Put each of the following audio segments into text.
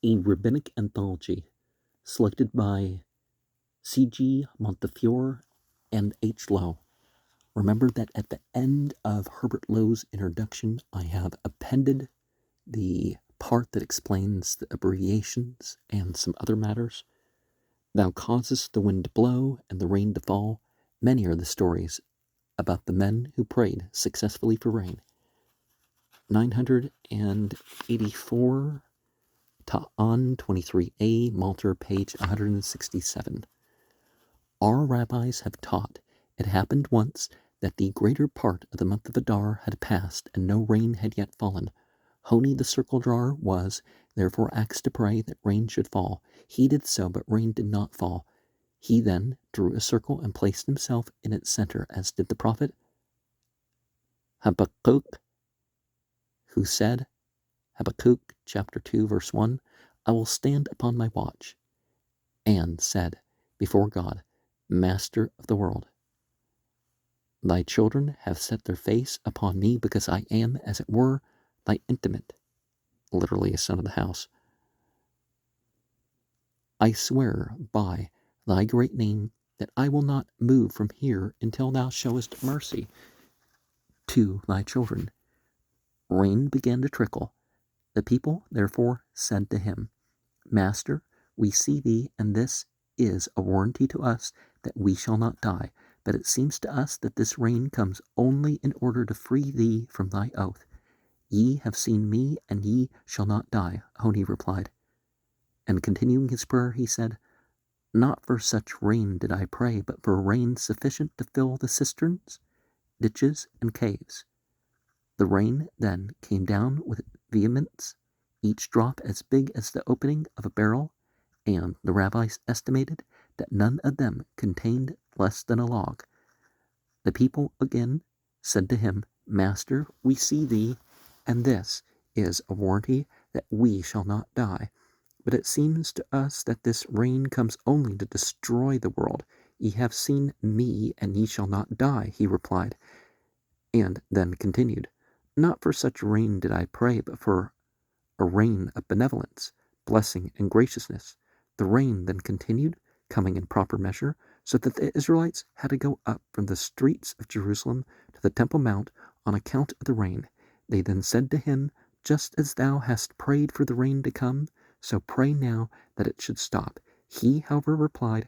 a Rabbinic Anthology selected by C.G. Montefiore and H.Loewe. Remember that at the end of Herbert Lowe's introduction, I have appended the part that explains the abbreviations and some other matters. Thou causest the wind to blow and the rain to fall. Many are the stories about the men who prayed successfully for rain. 984 to on 23a, Malter, page 167. Our rabbis have taught it happened once that the greater part of the month of Adar had passed and no rain had yet fallen. Honi the circle drawer was therefore asked to pray that rain should fall. He did so, but rain did not fall. He then drew a circle and placed himself in its center, as did the prophet Habakkuk, who said, Habakkuk chapter 2 verse 1, I will stand upon my watch, and said before God, Master of the world, thy children have set their face upon me because I am, as it were, thy intimate, literally a son of the house. I swear by thy great name that I will not move from here until thou showest mercy to thy children. Rain began to trickle. The people therefore said to him, Master, we see thee, and this is a warranty to us that we shall not die. But it seems to us that this rain comes only in order to free thee from thy oath. Ye have seen me, and ye shall not die, Honi replied. And continuing his prayer, he said, Not for such rain did I pray, but for rain sufficient to fill the cisterns, ditches, and caves. The rain then came down with vehemence, each drop as big as the opening of a barrel, and the rabbis estimated that none of them contained less than a log. The people again said to him, Master, we see thee, and this is a warranty that we shall not die. But it seems to us that this rain comes only to destroy the world. Ye have seen me, and ye shall not die, he replied, and then continued, Not for such rain did I pray, but for a rain of benevolence, blessing, and graciousness. The rain then continued, coming in proper measure, so that the Israelites had to go up from the streets of Jerusalem to the Temple Mount on account of the rain. They then said to him, Just as thou hast prayed for the rain to come, so pray now that it should stop. He, however, replied,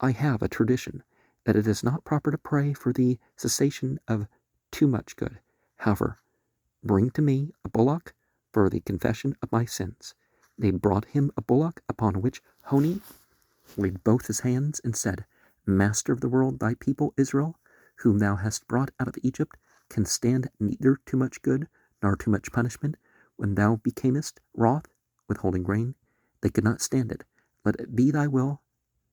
I have a tradition, that it is not proper to pray for the cessation of too much good. However, bring to me a bullock for the confession of my sins. They brought him a bullock, upon which Honi laid both his hands and said, Master of the world, thy people Israel, whom thou hast brought out of Egypt, can stand neither too much good nor too much punishment. When thou becamest wroth, withholding rain, they could not stand it. Let it be thy will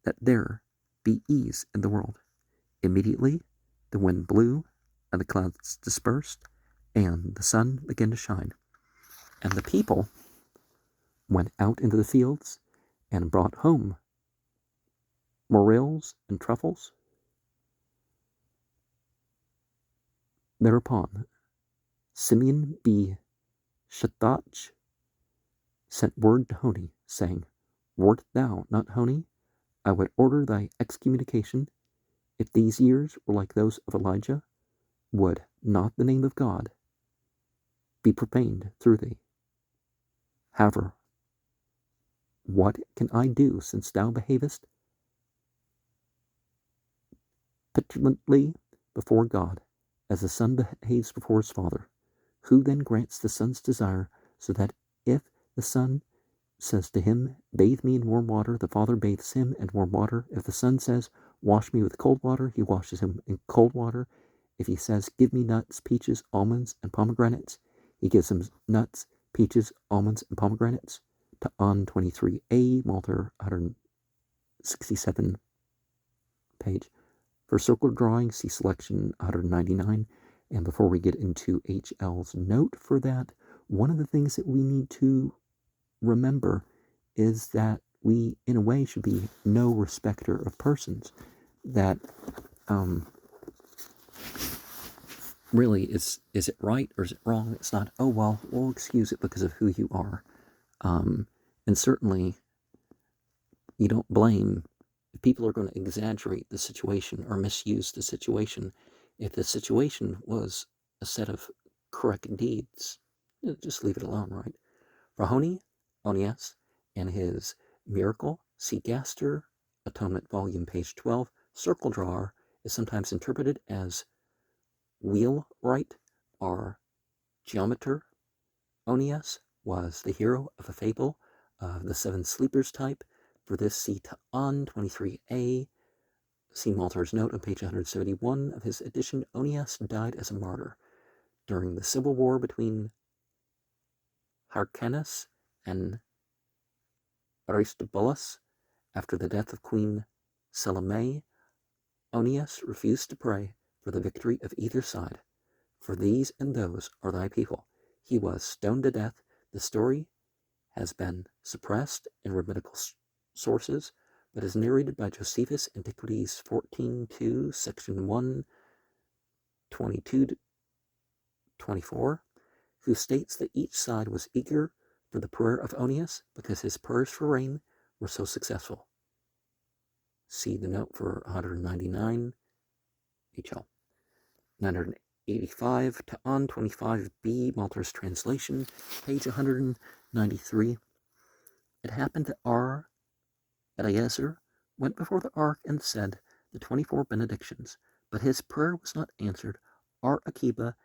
that there be ease in the world. Immediately the wind blew, and the clouds dispersed, and the sun began to shine. And the people went out into the fields and brought home morels and truffles. Thereupon Simeon B. Shattach sent word to Honi, saying, Wert thou not Honi, I would order thy excommunication. If these years were like those of Elijah, would not the name of God be profaned through thee? However, what can I do, since thou behavest petulantly before God, as a son behaves before his father? Who then grants the son's desire, so that if the son says to him, Bathe me in warm water, the father bathes him in warm water. If the son says, Wash me with cold water, he washes him in cold water. If he says, Give me nuts, peaches, almonds, and pomegranates, he gives him nuts, peaches, almonds, and pomegranates. To on 23a, Malter 167 page. For circle drawing, see selection 199. And before we get into HL's note for that, one of the things that we need to remember is that we, in a way, should be no respecter of persons. That really, is it right or is it wrong? It's not, oh, well, we'll excuse it because of who you are. And certainly, you don't blame if people are going to exaggerate the situation or misuse the situation. If the situation was a set of correct deeds, just leave it alone, right? Rahoni, Onias, and his miracle, see Gaster, Atonement, Volume, page 12. Circle drawer is sometimes interpreted as wheelwright or geometer. Onias was the hero of a fable of the seven sleepers type. For this, see Ta'an 23a. See Maltar's note on page 171 of his edition. Onias died as a martyr during the civil war between Hyrcanus and Aristobulus. After the death of Queen Salome, Onias refused to pray for the victory of either side. For these and those are thy people. He was stoned to death. The story has been suppressed in rabbinical sources, but is narrated by Josephus, Antiquities 14.2, section 122-24, who states that each side was eager for the prayer of Onias because his prayers for rain were so successful. See the note for 199 HL. 985 to on 25b, Maltar's translation, page 193. It happened that Eliezer went before the ark and said the 24 benedictions, but his prayer was not answered. Akiba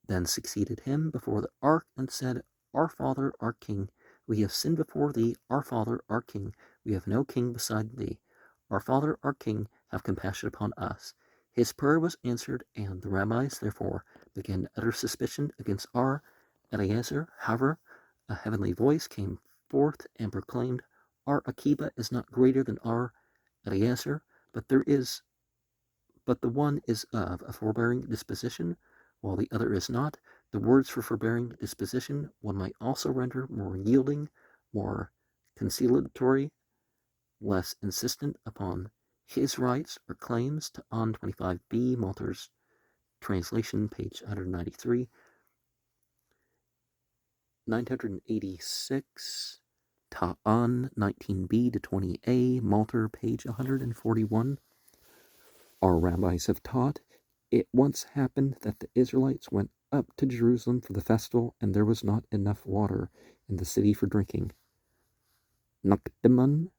then succeeded him before the ark and said, Our Father, our King, we have sinned before thee. Our Father, our King, we have no king beside thee. Our Father, our King, have compassion upon us. His prayer was answered, and the rabbis, therefore, began to utter suspicion against Eliezer. However, a heavenly voice came forth and proclaimed, Akiba is not greater than Eliezer, but the one is of a forbearing disposition, while the other is not. The words for forbearing disposition one might also render more yielding, more conciliatory, less insistent upon his rights or claims. To on 25b, Maltar's translation, page 193. 986, Ta'an 19b to 20a, Maltar, page 141. Our rabbis have taught, it once happened that the Israelites went up to Jerusalem for the festival, and there was not enough water in the city for drinking. Nicodemus,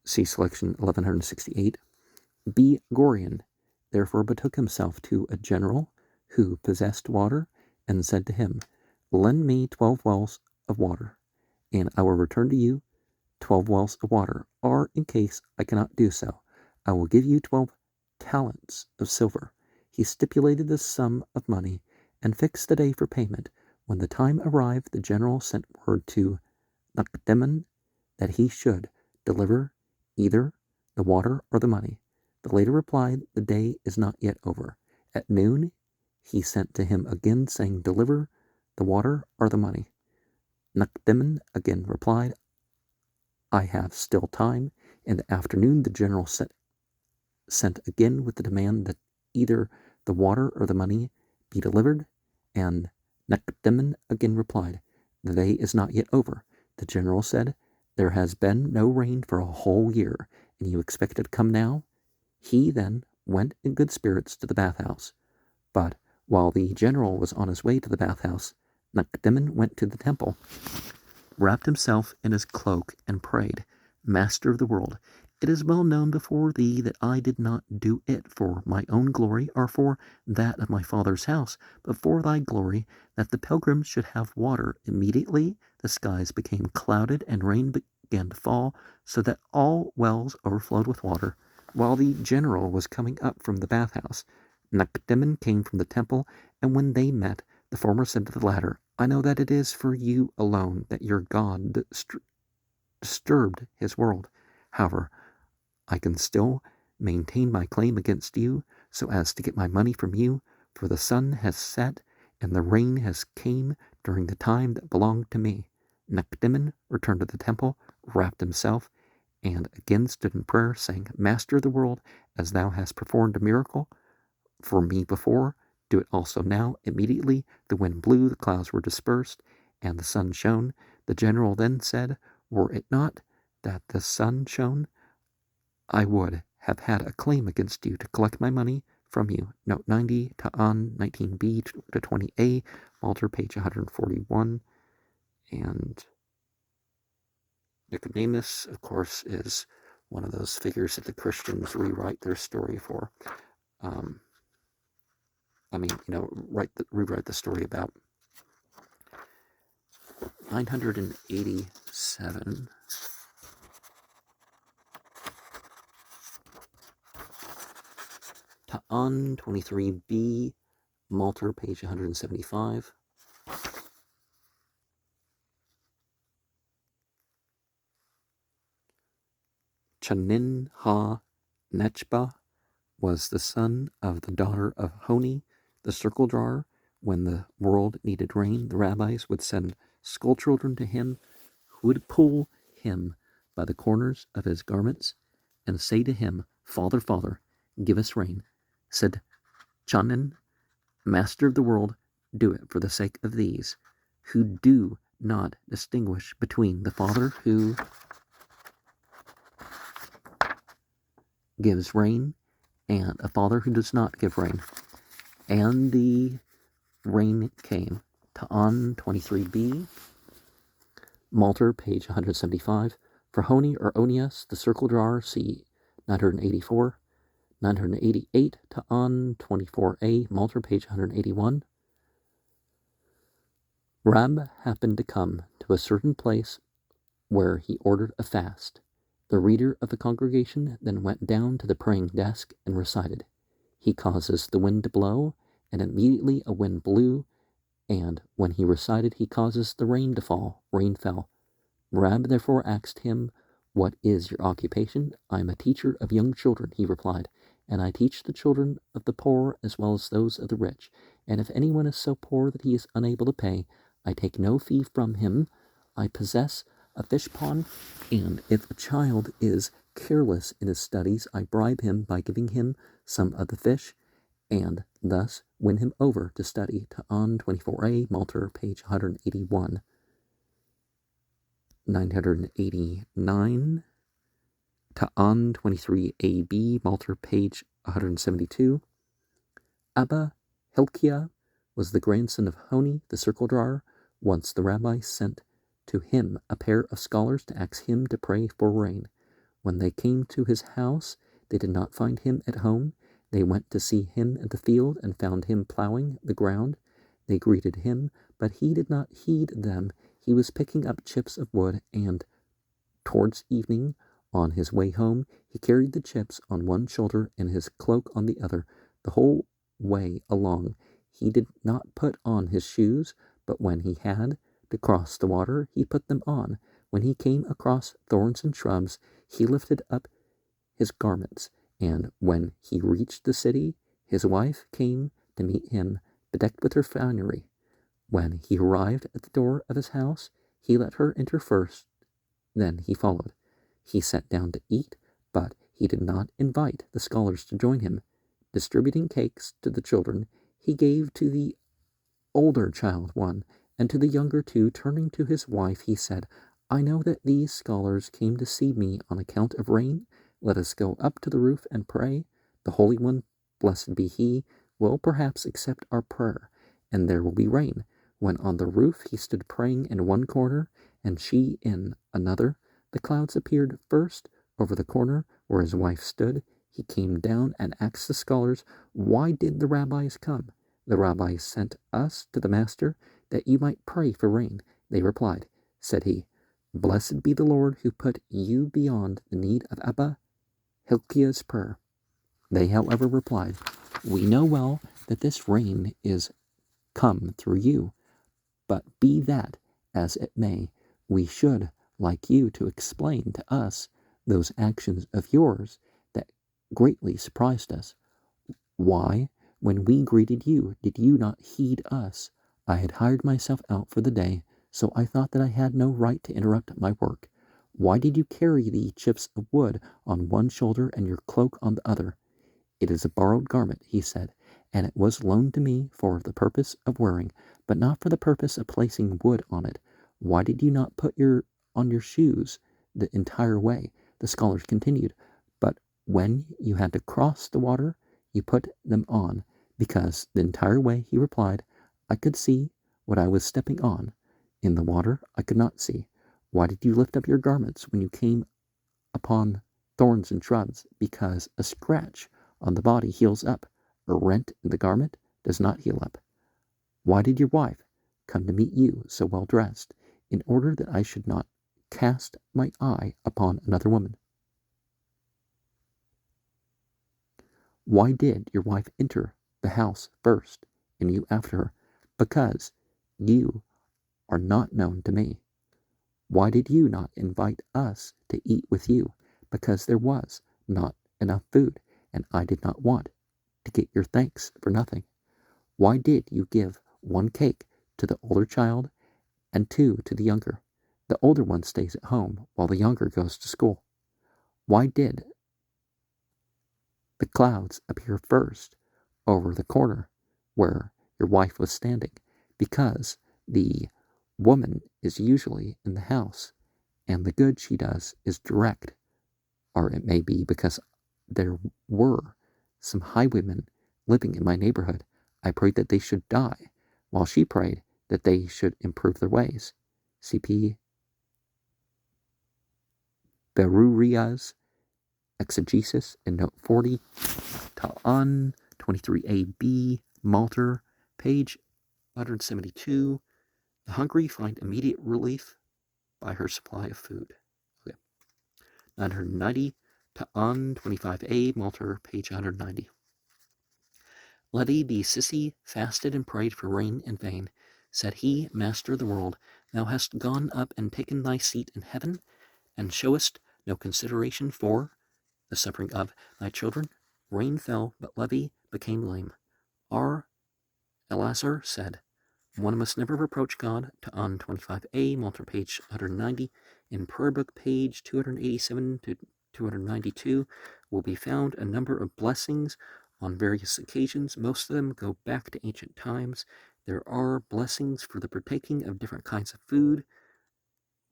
see selection 1168. B. Gorion therefore betook himself to a general who possessed water, and said to him, Lend me 12 wells of water, and I will return to you 12 wells of water, or in case I cannot do so, I will give you 12 talents of silver. He stipulated the sum of money and fixed the day for payment. When the time arrived, the general sent word to Nicodemus that he should deliver either the water or the money. The latter replied, The day is not yet over. At noon, he sent to him again, saying, Deliver the water or the money. Nicodemus again replied, I have still time. In the afternoon, the general sent again with the demand that either the water or the money be delivered, and Nicodemus again replied, The day is not yet over. The general said, There has been no rain for a whole year, and you expect it to come now? He then went in good spirits to the bathhouse. But while the general was on his way to the bathhouse, Nicodemus went to the temple, wrapped himself in his cloak, and prayed, Master of the world, it is well known before thee that I did not do it for my own glory or for that of my father's house, but for thy glory, that the pilgrims should have water. Immediately the skies became clouded, and rain began to fall, so that all wells overflowed with water. While the general was coming up from the bathhouse, Nicodemus came from the temple, and when they met, the former said to the latter, I know that it is for you alone that your God disturbed his world. However, I can still maintain my claim against you so as to get my money from you, for the sun has set and the rain has came during the time that belonged to me. Nicodemus returned to the temple, wrapped himself, and again stood in prayer, saying, Master of the world, as thou hast performed a miracle for me before, do it also now. Immediately the wind blew, the clouds were dispersed, And the sun shone. The general then said, "Were it not that the sun shone, I would have had a claim against you to collect my money from you." Note 90, Ta'an 19b to 20a, Malter, page 141. And Nicodemus, of course, is one of those figures that the Christians rewrite their story for. Rewrite the story about. 987. Ta'an 23b, Malter, page 175. Chanin ha-Nechba was the son of the daughter of Honi, the circle drawer. When the world needed rain, the rabbis would send schoolchildren to him who would pull him by the corners of his garments and say to him, "Father, Father, give us rain." Said Chanin, "Master of the world, do it for the sake of these, who do not distinguish between the Father who gives rain and a Father who does not give rain." And the rain came. Ta'an 23b, Malter, page 175. For Honi or Onias, the circle drawer, see 984. 988, Ta'an 24a, Malter, page 181. Rab happened to come to a certain place where he ordered a fast. The reader of the congregation then went down to the praying desk and recited, "He causes the wind to blow," and immediately a wind blew, and when he recited, "He causes the rain to fall," rain fell. Rab therefore asked him, "What is your occupation?" "I am a teacher of young children," he replied, "and I teach the children of the poor as well as those of the rich. And if anyone is so poor that he is unable to pay, I take no fee from him. I possess a fish pond, and if a child is careless in his studies, I bribe him by giving him some of the fish, and thus win him over to study." Ta'an 24a, Malter, page 181. 989, Ta'an 23ab, Malter, page 172. Abba Hilkiah was the grandson of Honi, the circle drawer. Once the rabbi sent to him a pair of scholars to ask him to pray for rain. When they came to his house, they did not find him at home. They went to see him in the field and found him plowing the ground. They greeted him, but he did not heed them. He was picking up chips of wood, and towards evening, on his way home, he carried the chips on one shoulder and his cloak on the other. The whole way along, he did not put on his shoes, but when he had to cross the water, he put them on. When he came across thorns and shrubs, he lifted up his garments. And when he reached the city, his wife came to meet him, bedecked with her finery. When he arrived at the door of his house, he let her enter first, then he followed. He sat down to eat, but he did not invite the scholars to join him. Distributing cakes to the children, he gave to the older child one, and to the younger two. Turning to his wife, he said, "I know that these scholars came to see me on account of rain. Let us go up to the roof and pray. The Holy One, blessed be he, will perhaps accept our prayer, and there will be rain." When on the roof he stood praying in one corner, and she in another. The clouds appeared first over the corner where his wife stood. He came down and asked the scholars, "Why did the rabbis come?" "The rabbis sent us to the master that you might pray for rain," they replied. Said he, "Blessed be the Lord who put you beyond the need of Abba Hilkiah's prayer." They, however, replied, "We know well that this rain is come through you, but be that as it may, we should like you to explain to us those actions of yours that greatly surprised us. Why, when we greeted you, did you not heed us? I had hired myself out for the day, so I thought that I had no right to interrupt my work. Why did you carry the chips of wood on one shoulder and your cloak on the other?" "It is a borrowed garment," he said, and it was loaned to me for the purpose of wearing, but not for the purpose of placing wood on it. Why did you not put on your shoes the entire way?" The scholars continued. "But when you had to cross the water, you put them on." "Because the entire way," he replied, "I could see what I was stepping on. In the water I could not see." "Why did you lift up your garments when you came upon thorns and shrubs?" "Because a scratch on the body heals up. A rent in the garment does not heal up." "Why did your wife come to meet you so well dressed?" "In order that I should not cast my eye upon another woman." "Why did your wife enter the house first, and you after her?" "Because you are not known to me." "Why did you not invite us to eat with you?" "Because there was not enough food, and I did not want to get your thanks for nothing." "Why did you give one cake to the older child and two to the younger?" "The older one stays at home while the younger goes to school." "Why did the clouds appear first over the corner where your wife was standing?" "Because the woman is usually in the house, and the good she does is direct." Or it may be because there were some highwaymen living in my neighborhood. I prayed that they should die, while she prayed that they should improve their ways. C.P. Beruria's Exegesis in Note 40, Ta'an 23ab, Malter, page 172. The hungry find immediate relief by her supply of food. Okay. 990, Ta'an 25a, Malter, page 190. Levi the Sissi fasted and prayed for rain in vain. Said he, Master of the world, thou hast gone up and taken thy seat in heaven, and showest no consideration for the suffering of thy children. Rain fell, but Levi became lame. R. Elazar said, one must never reproach God. Ta'an 25a, Malter, page 190. In Prayer Book, page 287 to 292, will be found a number of blessings on various occasions. Most of them go back to ancient times. There are blessings for the partaking of different kinds of food,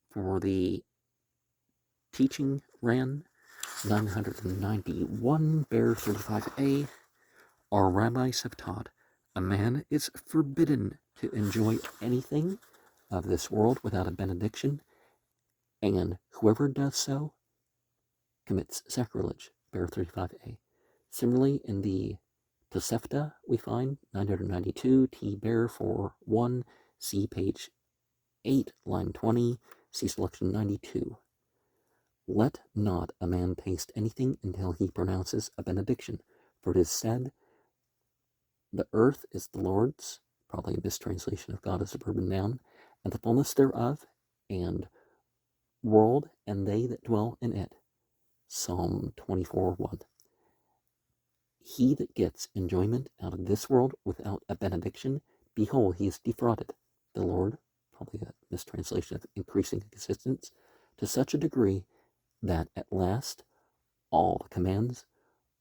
for the teaching ran 991, Bear 35a. Our rabbis have taught a man is forbidden to enjoy anything of this world without a benediction, and whoever does so commits sacrilege. Bear 35a. Similarly, in the Tosefta, we find 992, T. Bear 41, see page 8, line 20, see selection 92. Let not a man taste anything until he pronounces a benediction, for it is said, the earth is the Lord's, probably a mistranslation of God as a verb and noun, and the fullness thereof, and world, and they that dwell in it. Psalm 24:1. He that gets enjoyment out of this world without a benediction, behold, he is defrauded. The Lord, probably a mistranslation of increasing existence, to such a degree that at last all the commands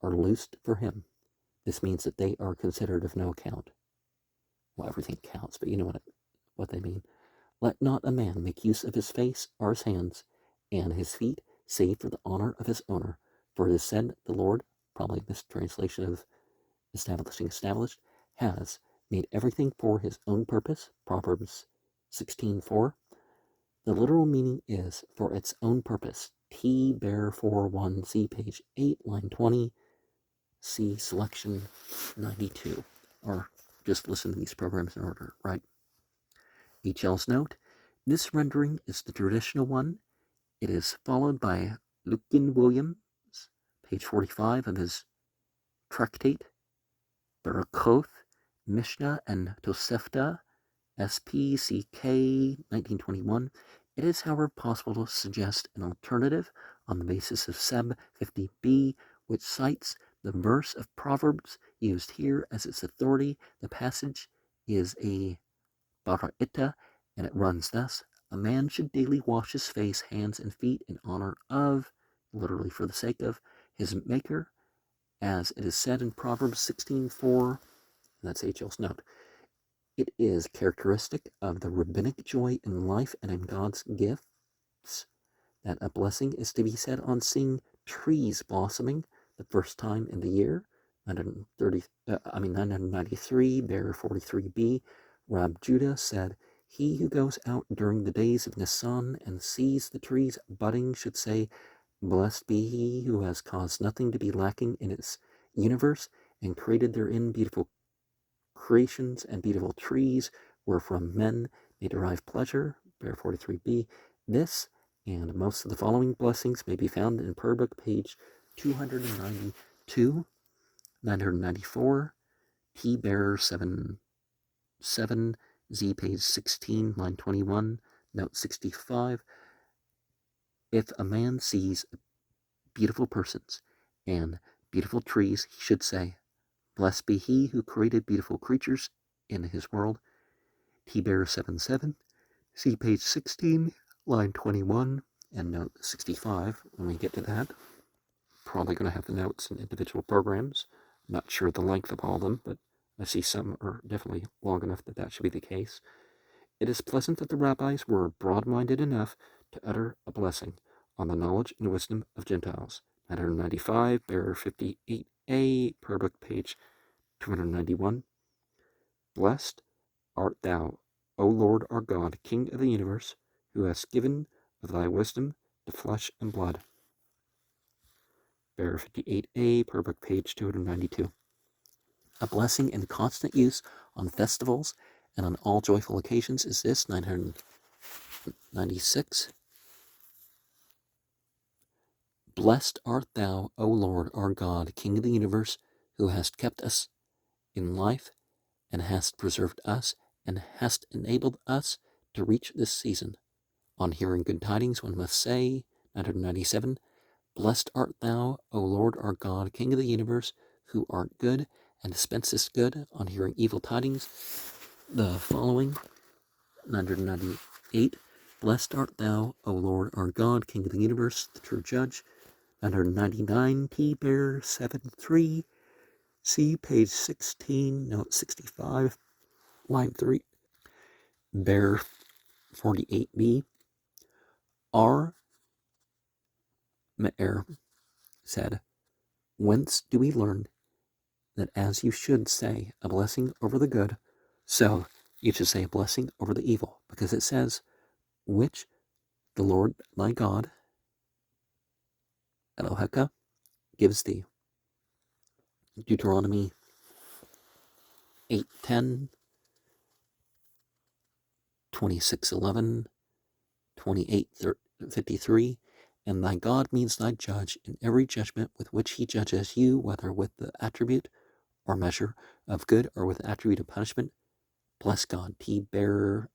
are loosed for him. This means that they are considered of no account. Well, everything counts, but you know what they mean. Let not a man make use of his face or his hands and his feet, save for the honor of his owner. For it is said, the Lord, probably a mistranslation of established, has made everything for his own purpose. Proverbs 16:4. The literal meaning is for its own purpose. T. Bear 41, see page 8, line 20, see selection 92. Or just listen to these programs in order, right? H.L.'s note, this rendering is the traditional one. It is followed by Lukin Williams, page 45 of his tractate, Barakoth, Mishnah and Tosefta, SPCK 1921. It is, however, possible to suggest an alternative on the basis of Seb 50b, which cites the verse of Proverbs used here as its authority. The passage is a Baraita, and it runs thus: a man should daily wash his face, hands, and feet in honor of, literally for the sake of, his Maker, as it is said in Proverbs 16:4, and that's H.L's note. It is characteristic of the rabbinic joy in life and in God's gifts that a blessing is to be said on seeing trees blossoming the first time in the year. 993, bearer 43b, Rab Judah said, "He who goes out during the days of Nisan and sees the trees budding should say, 'Blessed be he who has caused nothing to be lacking in its universe and created therein beautiful creations and beautiful trees wherefrom men may derive pleasure.'" Bear 43b. This and most of the following blessings may be found in Per Book, page 292, 994, T Bearer 77, Z page 16, line 21, note 65. If a man sees beautiful persons and beautiful trees, he should say, "Blessed be he who created beautiful creatures in his world." T Bearer 77, see page 16, line 21, and note 65. When we get to that, probably going to have the notes in individual programs. Not sure the length of all of them, but I see some are definitely long enough that should be the case. It is pleasant that the rabbis were broad-minded enough to utter a blessing on the knowledge and wisdom of Gentiles. 995, bearer 58a, Per Book, page 291. Blessed art thou, O Lord our God, King of the universe, who hast given of thy wisdom to flesh and blood. Bearer 58a, Per Book, page 292. A blessing in constant use on festivals and on all joyful occasions is this, 996. Blessed art thou, O Lord our God, King of the universe, who hast kept us in life and hast preserved us and hast enabled us to reach this season. On hearing good tidings, one must say, 997, Blessed art thou, O Lord our God, King of the universe, who art good and dispensest good. On hearing evil tidings, the following, 998, Blessed art thou, O Lord our God, King of the universe, the true judge. 999, T Bearer 73, see page 16, note 65, line 3. Bearer 48b, R. Me'er said, "Whence do we learn that as you should say a blessing over the good, so you should say a blessing over the evil?" Because it says, "Which the Lord thy God, Eloheka, gives thee." Deuteronomy 8:10, 26:11, 28:53, and thy God means thy judge in every judgment with which he judges you, whether with the attribute or measure of good or with attribute of punishment. Bless God. T Bearer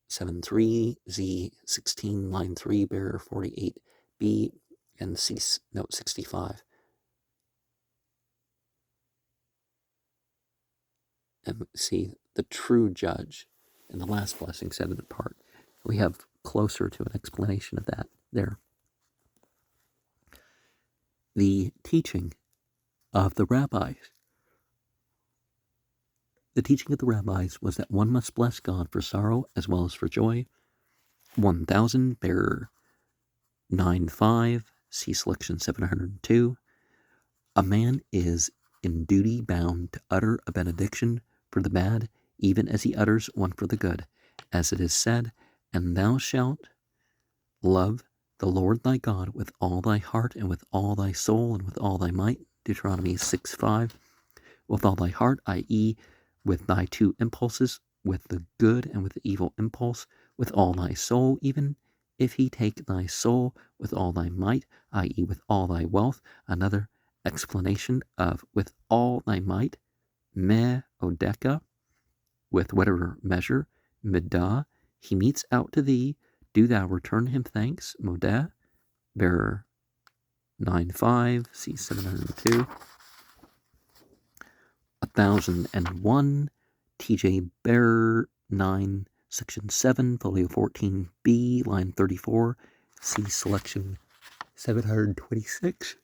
73, Z 16, line 3, Bearer 48b, and C note 65. And see, the true judge in the last blessing said in the part. We have closer to an explanation of that there. The teaching of the rabbis. The teaching of the rabbis was that one must bless God for sorrow as well as for joy. 1000, Bearer 95, see selection 702. A man is in duty bound to utter a benediction for the bad, even as he utters one for the good. As it is said, "And thou shalt love the Lord thy God with all thy heart and with all thy soul and with all thy might." Deuteronomy 6:5. With all thy heart, i.e., with thy two impulses, with the good and with the evil impulse, with all thy soul, even if he take thy soul, with all thy might, i.e., with all thy wealth. Another explanation of with all thy might, me odeka, with whatever measure, midah, he meets out to thee, do thou return him thanks, modeh. Bearer 95, see 702. 1001, TJ Bearer 9, section 7, folio 14b, line 34, see selection 726.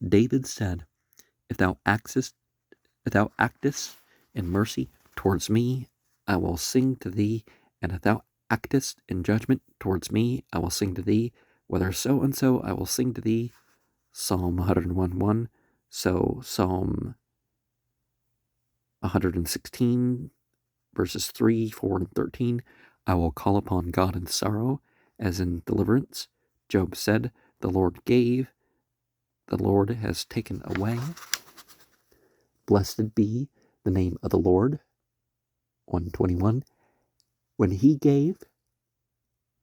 David said, "If thou askest If thou actest in mercy towards me, I will sing to thee, and if thou actest in judgment towards me, I will sing to thee. Whether so and so, I will sing to thee. Psalm 101:1. So Psalm 116, verses 3, 4, and 13. I will call upon God in sorrow, as in deliverance. Job said, the Lord gave, the Lord has taken away. Blessed be the name of the Lord. 121. When he gave,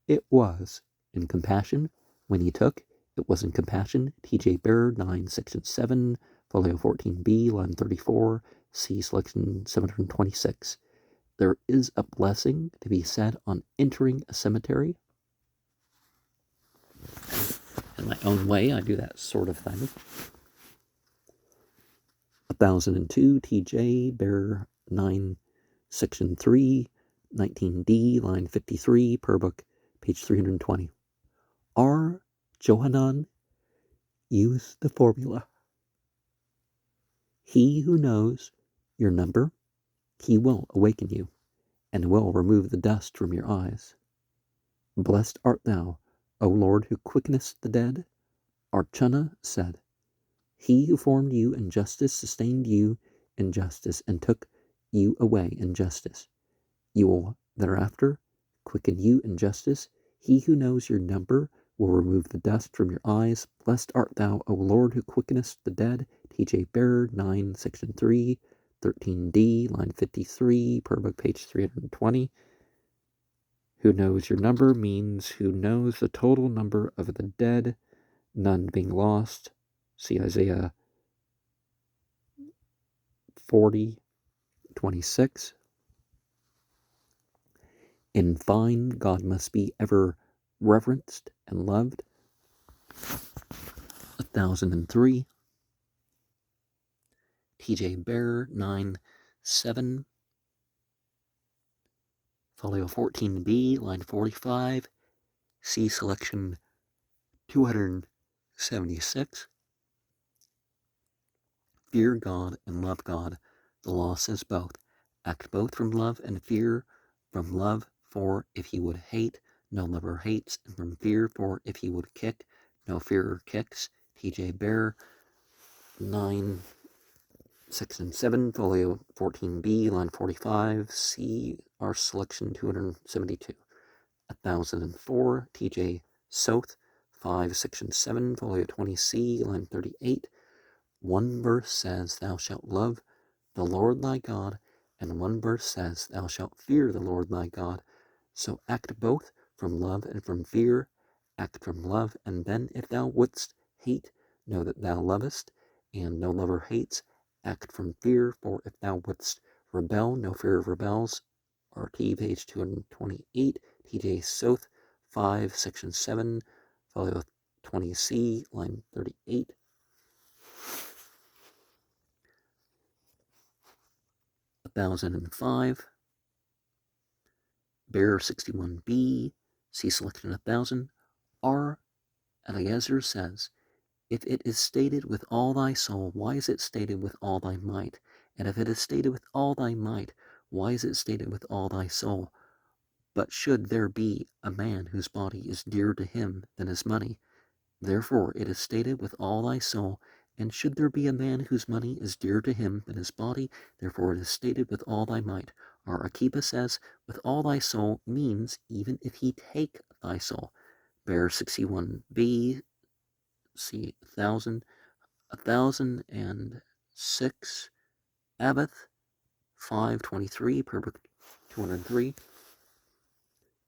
it was in compassion. When he took, it was in compassion. T.J. Baird, 9, section 7, folio 14b, line 34, C selection 726. There is a blessing to be said on entering a cemetery. In my own way, I do that sort of thing. 1002, T.J. Baird, 9, section 3, 19d, line 53, per book, page 320. R. Johanan used the formula. He who knows your number, he will awaken you, and will remove the dust from your eyes. Blessed art thou, O Lord, who quickenest the dead. Archana said, he who formed you in justice sustained you in justice, and took you away in justice. You will thereafter quicken you in justice. He who knows your number will remove the dust from your eyes. Blessed art thou, O Lord, who quickenest the dead. T.J. Baird, 9, section 3, 13d, line 53, per book, page 320. Who knows your number means who knows the total number of the dead, none being lost. See Isaiah 40:26. In fine, God must be ever reverenced and loved. 1003. T.J. Baird, 9, 7, folio 14b, line 45, C selection 276. Fear God and love God. The law says both. Act both from love and fear. From love, for if he would hate, no lover hates. And from fear, for if he would kick, no fearer kicks. T.J. Baird, 9, section 7, folio 14b, line 45, C, R selection 272. 1004, T.J. South, 5, section 7, folio 20c, line 38. One verse says, thou shalt love the Lord thy God, and one verse says, thou shalt fear the Lord thy God. So act both from love and from fear. Act from love, and then if thou wouldst hate, know that thou lovest, and no lover hates. Act from fear, for if thou wouldst rebel, no fear rebels. RT, page 228, T.J. South, 5, section 7, folio 20c, line 38. 1005, Bear 61b, C selection 1000. R. Eliezer says, if it is stated with all thy soul, why is it stated with all thy might? And if it is stated with all thy might, why is it stated with all thy soul? But should there be a man whose body is dearer to him than his money, therefore it is stated with all thy soul. And should there be a man whose money is dearer to him than his body, therefore it is stated with all thy might. Our Akiba says, with all thy soul means even if he take thy soul. Bear 61b, C 1006, Abath 523, per book 203.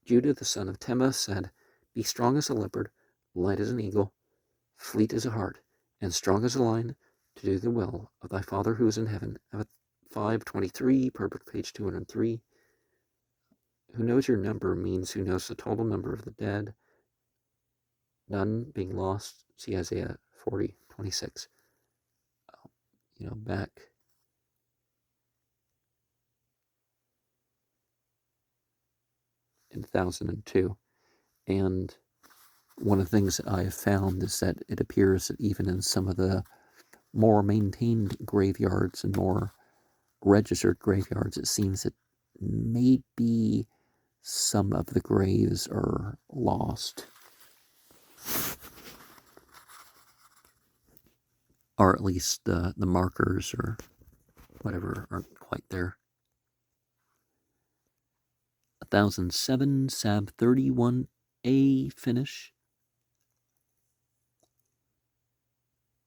Judah the son of Tema said, be strong as a leopard, light as an eagle, fleet as a hart, and strong as a lion, to do the will of thy Father who is in heaven. 523, per book, page 203. Who knows your number means who knows the total number of the dead, none being lost. See Isaiah 40:26. Back in 1002. And one of the things that I have found is that it appears that even in some of the more maintained graveyards and more registered graveyards, it seems that maybe some of the graves are lost, or at least the markers or whatever aren't quite there. 1007 Sab 31a finish.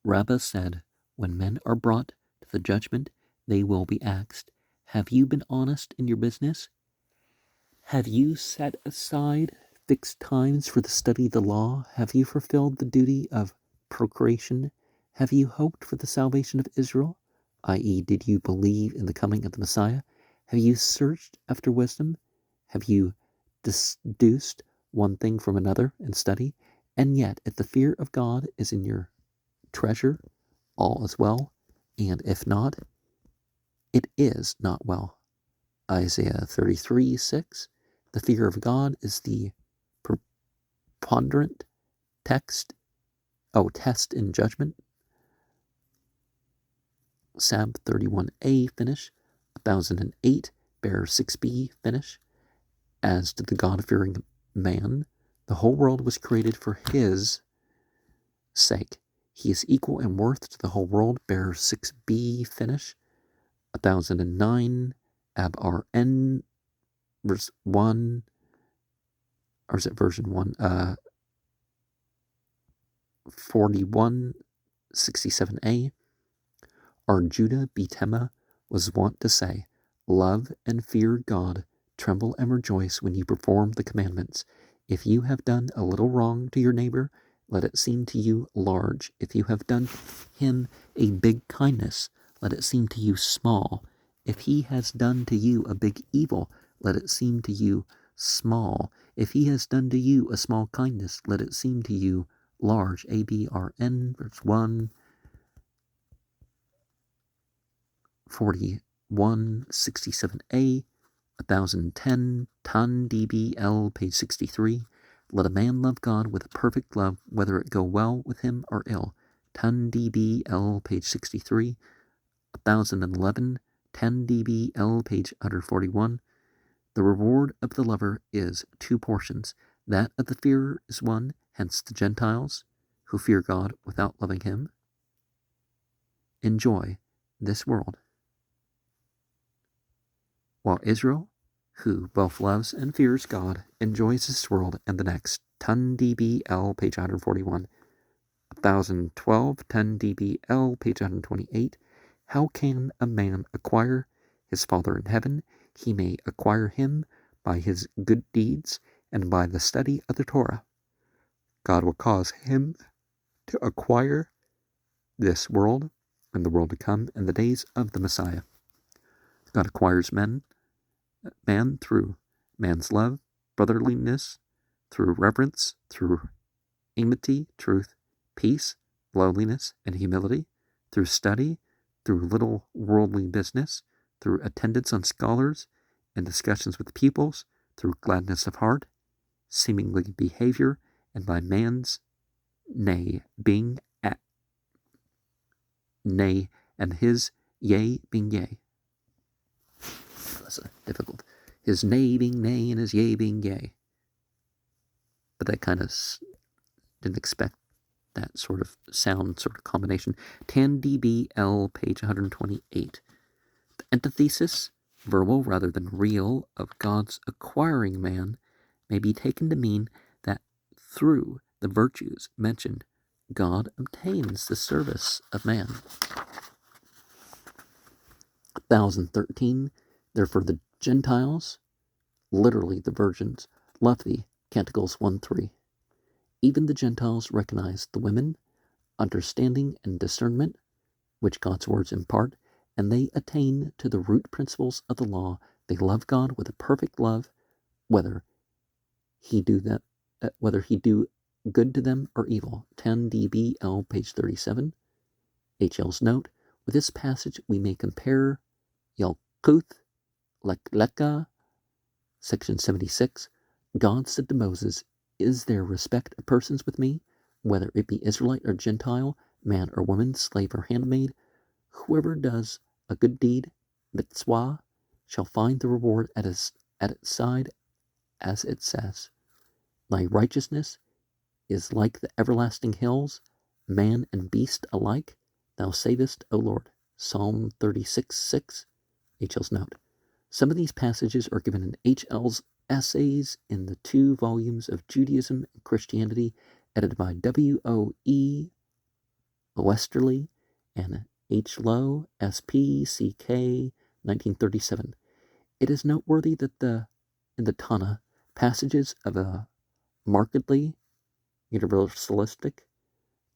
Rabbah said, when men are brought to the judgment, they will be asked, have you been honest in your business? Have you set aside fixed times for the study of the law? Have you fulfilled the duty of procreation? Have you hoped for the salvation of Israel? i.e., did you believe in the coming of the Messiah? Have you searched after wisdom? Have you deduced one thing from another in study? And yet, if the fear of God is in your treasure, all is well, and if not, it is not well. Isaiah 33:6. The fear of God is the preponderant test in judgment. Sab 31a finish. 1008 Bear 6b finish. As to the God-fearing man, the whole world was created for his sake. He is equal in worth to the whole world. Bear 6b finish. 1009 Ab RN verse 1, or is it version 1? 4167a. Our Judah Betema was wont to say, love and fear God, tremble and rejoice when you perform the commandments. If you have done a little wrong to your neighbor, let it seem to you large. If you have done him a big kindness, let it seem to you small. If he has done to you a big evil, let it seem to you small. If he has done to you a small kindness, let it seem to you large. ABRN, verse 1, 4167a, 1010, Tan DBL, page 63. Let a man love God with a perfect love, whether it go well with him or ill. Tan DBL, page 63. 1011, 10 DBL, page 141. The reward of the lover is 2 portions. That of the fearer is 1, hence the Gentiles, who fear God without loving him, enjoy this world, while Israel, who both loves and fears God, enjoys this world and the next. 10 DBL, page 141. 1012, 10 DBL, page 128. How can a man acquire his Father in heaven? He may acquire him by his good deeds and by the study of the Torah. God will cause him to acquire this world and the world to come in the days of the Messiah. God acquires man through man's love, brotherliness, through reverence, through amity, truth, peace, lowliness, and humility, through study, through little worldly business, through attendance on scholars and discussions with pupils, through gladness of heart, seemingly behavior, and by man's nay being nay, and his yea being yea. That's difficult. His nay being nay and his yea being yea. But that kind of didn't expect that sort of sound, sort of combination. 10 DBL, page 128. The antithesis, verbal rather than real, of God's acquiring man may be taken to mean that through the virtues mentioned, God obtains the service of man. 1013, therefore the Gentiles, literally the virgins, love thee. Canticles 1:3. Even the Gentiles recognize the women, understanding and discernment, which God's words impart, and they attain to the root principles of the law. They love God with a perfect love, whether he do good to them or evil. 10 DBL, page 37. HL's note: with this passage we may compare Yalkuth Leka, section 76. God said to Moses, is there respect of persons with me, whether it be Israelite or Gentile, man or woman, slave or handmaid? Whoever does a good deed mitzvah shall find the reward at its side, as it says, thy righteousness is like the everlasting hills, man and beast alike, thou savest, O Lord. Psalm 36:6, H.L.'s note. Some of these passages are given in H.L.'s essays in the 2 volumes of Judaism and Christianity, edited by W.O.E. Westerly and H.Loewe, S.P.C.K., 1937. It is noteworthy that in the Tanna, passages of a markedly universalistic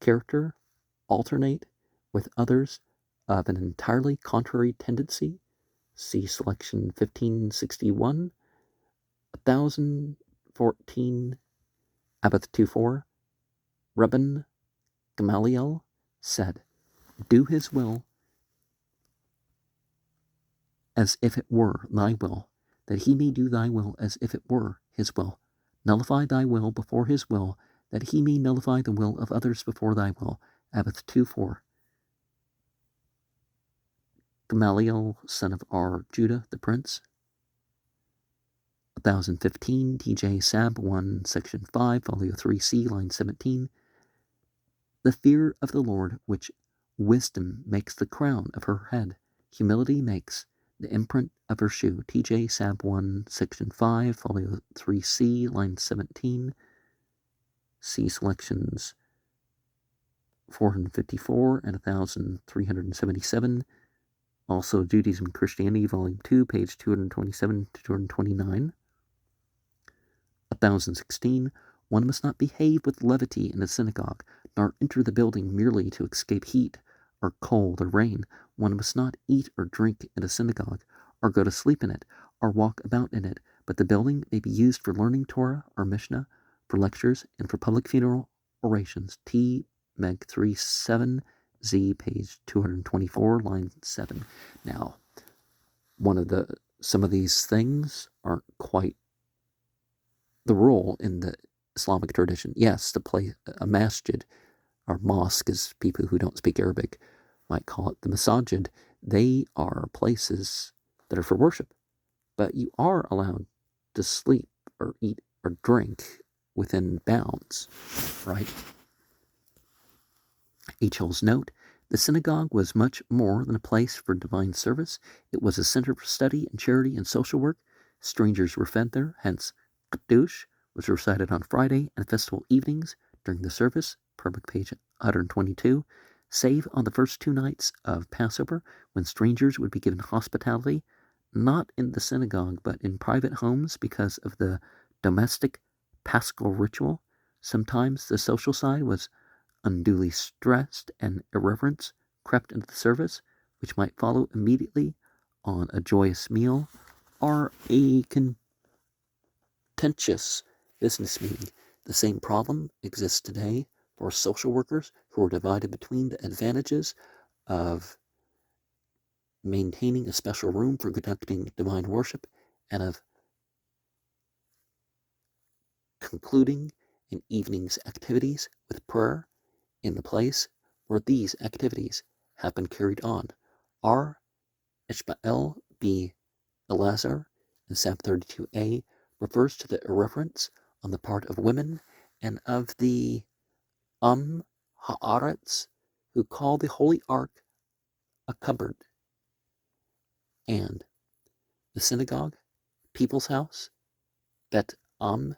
character alternate with others of an entirely contrary tendency. See selection 1561, 1014, Abath 2:4. Rabban Gamaliel said, do his will as if it were thy will, that he may do thy will as if it were his will. Nullify thy will before his will, that he may nullify the will of others before thy will. Abath 2:4. Gamaliel, son of R. Judah, the prince. 1015, T.J. Sab 1, section 5, folio 3c, line 17. The fear of the Lord, which wisdom makes the crown of her head, humility makes the imprint of her shoe. T.J. Sab 1, section 5, folio 3c, line 17. See selections 454 and 1377. Also, Judaism and Christianity, volume 2, page 227 to 229. 1016. One must not behave with levity in a synagogue, nor enter the building merely to escape heat, or cold, or rain. One must not eat or drink in a synagogue, or go to sleep in it, or walk about in it, but the building may be used for learning Torah or Mishnah, for lectures, and for public funeral orations. T. Meg 37, Z, page 224, line 7. Now, some of these things aren't quite the rule in the Islamic tradition. Yes, a masjid, or mosque, as people who don't speak Arabic might call it, the masajid, they are places that are for worship. But you are allowed to sleep or eat or drink within bounds, right? H.L.'s note, the synagogue was much more than a place for divine service. It was a center for study and charity and social work. Strangers were fed there, hence Kiddush was recited on Friday and festival evenings during the service, per book page 122, save on the first 2 nights of Passover, when strangers would be given hospitality, not in the synagogue, but in private homes because of the domestic paschal ritual. Sometimes the social side was unduly stressed, and irreverence crept into the service, which might follow immediately on a joyous meal or a contentious business meeting. The same problem exists today for social workers who are divided between the advantages of maintaining a special room for conducting divine worship and of concluding an evening's activities with prayer in the place where these activities have been carried on. R. Ishmael B. Elazar in Psalm 32a refers to the irreverence on the part of women and of the Haaretz, who call the Holy Ark a cupboard, and the synagogue, people's house, Bet and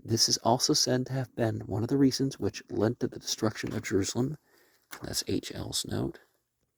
this is also said to have been one of the reasons which led to the destruction of Jerusalem. That's H.L.'s note.